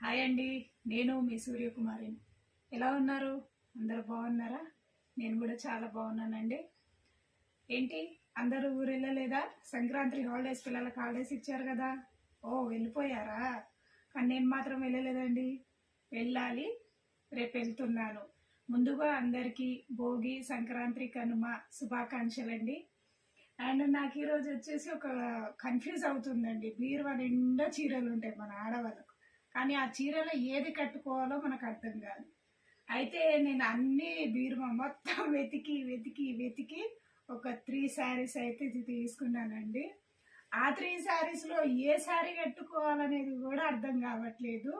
Hi అండి, నేను మీ సూర్యకుమారిని. ఎలా ఉన్నారు? అందరు బాగున్నారా? నేను కూడా చాలా బాగున్నానండి. ఏంటి అందరూ ఊరు వెళ్ళలేదా? సంక్రాంతి హాలిడేస్, పిల్లలకు హాలిడేస్ ఇచ్చారు కదా. వెళ్ళిపోయారా? కానీ నేను మాత్రం వెళ్ళలేదండి. వెళ్ళాలి, రేపు వెళ్తున్నాను. ముందుగా అందరికీ భోగి, సంక్రాంతి, కనుమ శుభాకాంక్షలండి. అండ్ నాకు ఈరోజు వచ్చేసి ఒక కన్ఫ్యూజ్ అవుతుందండి. బీరువా నిండా చీరలు ఉంటాయి మన ఆడవాళ్ళకు, కానీ ఆ చీరలో ఏది కట్టుకోవాలో మనకు అర్థం కాదు. అయితే నేను అన్ని బీరువా మొత్తం వెతికి వెతికి వెతికి ఒక 3 శారీస్ అయితే తీసుకున్నానండి. ఆ 3 శారీస్లో ఏ శారీ కట్టుకోవాలనేది కూడా అర్థం కావట్లేదు.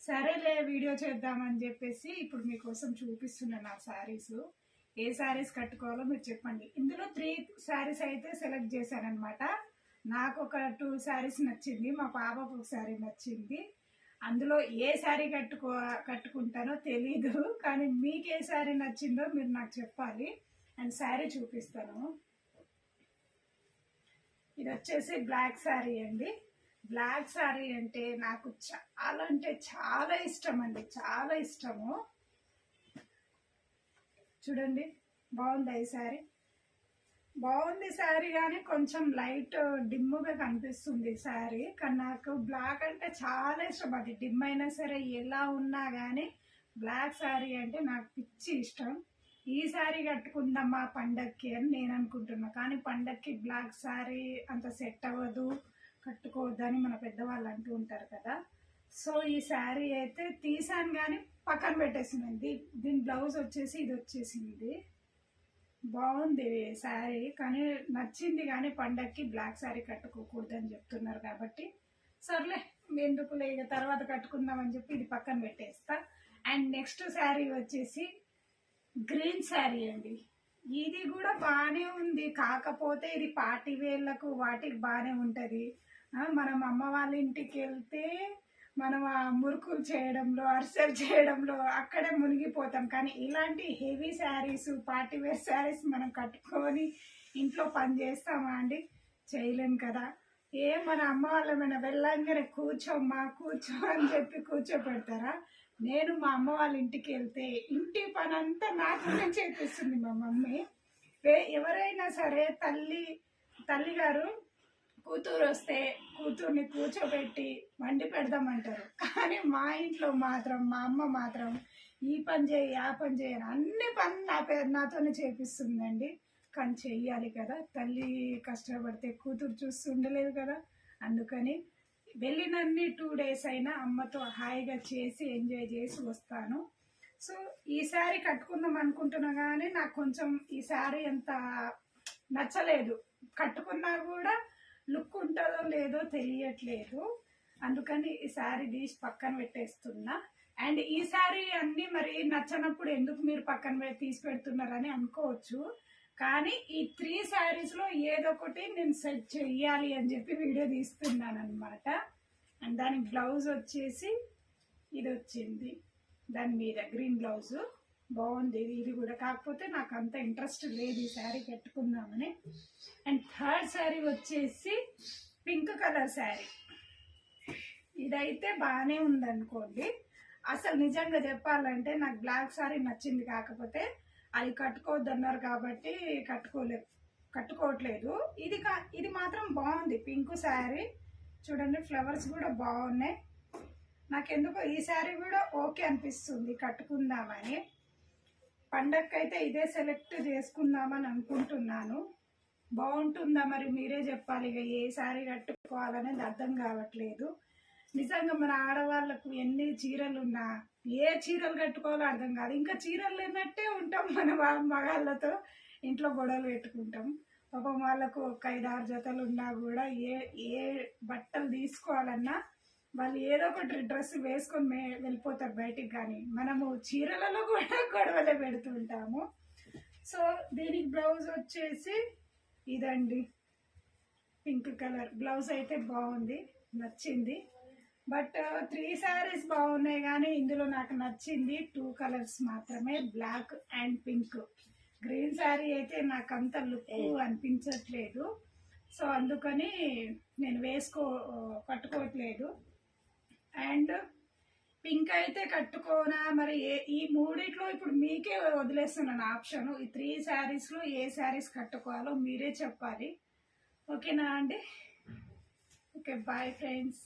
సరేలే వీడియో చేద్దామని చెప్పేసి ఇప్పుడు మీకోసం చూపిస్తున్నాను ఆ శారీస్. ఏ శారీస్ కట్టుకోవాలో మీరు చెప్పండి. ఇందులో 3 శారీస్ అయితే సెలెక్ట్ చేశానమాట. నాకు ఒక 2 శారీస్ నచ్చింది, మా పాపకు ఒక శారీ నచ్చింది. అందులో ఏ శారీ కట్టుకుంటానో తెలీదు, కానీ మీకు ఏ శారీ నచ్చిందో మీరు నాకు చెప్పాలి. అండ్ శారీ చూపిస్తాను. ఇది వచ్చేసి బ్లాక్ శారీ అండి. బ్లాక్ శారీ అంటే నాకు చాలా అంటే చాలా ఇష్టం అండి, చాలా ఇష్టము. చూడండి, బాగుంది ఈ శారీ. బాగుంది శారీ, కానీ కొంచెం లైట్ డిమ్గా కనిపిస్తుంది శారీ. కానీ నాకు బ్లాక్ అంటే చాలా ఇష్టం. అది డిమ్ అయినా సరే ఎలా ఉన్నా కానీ బ్లాక్ శారీ అంటే నాకు పిచ్చి ఇష్టం. ఈ శారీ కట్టుకుందామా పండక్కి అని నేను అనుకుంటున్నా, కానీ పండక్కి బ్లాక్ శారీ అంత సెట్ అవ్వదు, కట్టుకోవద్దని మన పెద్దవాళ్ళు అంటూ ఉంటారు కదా. సో ఈ శారీ అయితే తీసాను కానీ పక్కన పెట్టేసింది. దీని బ్లౌజ్ వచ్చేసి ఇది వచ్చేసింది. బాగుంది శారీ, కానీ నచ్చింది. కానీ పండక్కి బ్లాక్ శారీ కట్టుకోకూడదని చెప్తున్నారు కాబట్టి సర్లే ఎందుకులే, ఇక తర్వాత కట్టుకుందామని చెప్పి ఇది పక్కన పెట్టేస్తా. అండ్ నెక్స్ట్ శారీ వచ్చేసి గ్రీన్ శారీ అండి. ఇది కూడా బాగానే ఉంది, కాకపోతే ఇది పార్టీ వేర్లకు వాటికి బాగానే ఉంటుంది. మనం అమ్మ వాళ్ళ ఇంటికి వెళ్తే మనం ఆ మురుకులు చేయడంలో, అరిసెలు చేయడంలో అక్కడే మునిగిపోతాం. కానీ ఇలాంటి heavy saris, party wear saris మనం కట్టుకొని ఇంట్లో పని చేస్తామా అండి? చేయలేం కదా. మన అమ్మ వాళ్ళమైనా వెళ్ళంగానే కూర్చోమ్మా కూర్చో అని చెప్పి కూర్చోపెడతారా? నేను మా అమ్మ వాళ్ళ ఇంటికి వెళ్తే ఇంటి పని అంతా నాతోనే చేపిస్తుంది మా మమ్మీ. ఎవరైనా సరే తల్లిగారు కూతురు వస్తే కూతుర్ని కూర్చోబెట్టి వండి పెడదామంటారు. కానీ మా ఇంట్లో మాత్రం మా అమ్మ మాత్రం ఈ పని చేయి ఆ పని చేయని అన్ని పనులు నాతోనే చేపిస్తుందండి. కానీ చెయ్యాలి కదా, తల్లి కష్టపడితే కూతురు చూస్తూ ఉండలేదు కదా. అందుకని వెళ్ళినన్ని 2 days అయినా అమ్మతో హాయిగా చేసి ఎంజాయ్ చేసి వస్తాను. సో ఈ శారీ కట్టుకుందాం అనుకుంటున్నా, కానీ నాకు కొంచెం ఈ శారీ అంత నచ్చలేదు. కట్టుకున్నా కూడా లుక్ ఉంటుందో లేదో తెలియట్లేదు. అందుకని ఈ శారీ తీసి పక్కన పెట్టేస్తున్నా. అండ్ ఈ శారీ అన్నీ మరి నచ్చనప్పుడు ఎందుకు మీరు పక్కన తీసి పెడుతున్నారని అనుకోవచ్చు, కానీ ఈ 3 శారీస్లో ఏదో ఒకటి నేను సెట్ చెయ్యాలి అని చెప్పి వీడియో తీస్తున్నాను అనమాట. అండ్ దాని బ్లౌజ్ వచ్చేసి ఇది వచ్చింది, దాని మీద గ్రీన్ బ్లౌజు బాగుంది. ఇది కూడా, కాకపోతే నాకు అంత ఇంట్రెస్ట్ లేదు ఈ శారీ కట్టుకుందామని. అండ్ థర్డ్ శారీ వచ్చేసి పింక్ కలర్ శారీ. ఇదైతే బాగానే ఉందనుకోండి. అసలు నిజంగా చెప్పాలంటే నాకు బ్లాక్ శారీ నచ్చింది, కాకపోతే అది కట్టుకోవద్దు అన్నారు కాబట్టి కట్టుకోవట్లేదు. ఇది మాత్రం బాగుంది పింక్ శారీ. చూడండి, ఫ్లవర్స్ కూడా బాగున్నాయి. నాకెందుకో ఈ శారీ కూడా ఓకే అనిపిస్తుంది కట్టుకుందామని. పండగకైతే ఇదే సెలెక్ట్ చేసుకుందామని అనుకుంటున్నాను. బాగుంటుందా మరి మీరే చెప్పాలి. ఇక ఏ శారీ కట్టుకోవాలనేది అర్థం కావట్లేదు. నిజంగా మన ఆడవాళ్ళకు ఎన్ని చీరలు ఉన్నా ఏ చీరలు కట్టుకోవాలో అర్థం కాదు. ఇంకా చీరలు లేనట్టే ఉంటాం మన మగాళ్ళతో, ఇంట్లో గొడవలు పెట్టుకుంటాం. పాపం వాళ్ళకు ఒక 5-6 జతలు ఉన్నా కూడా ఏ బట్టలు తీసుకోవాలన్నా వాళ్ళు ఏదో ఒకటి డ్రెస్ వేసుకొని వెళ్ళిపోతారు బయటికి. కానీ మనము చీరలలో కూడా గొడవలే పెడుతూ ఉంటాము. సో దీనికి బ్లౌజ్ వచ్చేసి ఇదండి, పింక్ కలర్ బ్లౌజ్ అయితే బాగుంది, నచ్చింది. బట్ 3 శారీస్ బాగున్నాయి, కానీ ఇందులో నాకు నచ్చింది 2 కలర్స్ మాత్రమే, black and pink. Green sari అయితే నాకు అంత లుక్ అనిపించట్లేదు. సో అందుకని నేను కట్టుకోవట్లేదు. అండ్ పింక్ అయితే కట్టుకోనా మరి ఈ మూడిట్లో ఇప్పుడు మీకే వదిలేస్తున్నాను ఆప్షన్. ఈ 3 శారీస్లో ఏ శారీస్ కట్టుకోవాలో మీరే చెప్పాలి. ఓకేనా అండి? Okay, bye friends.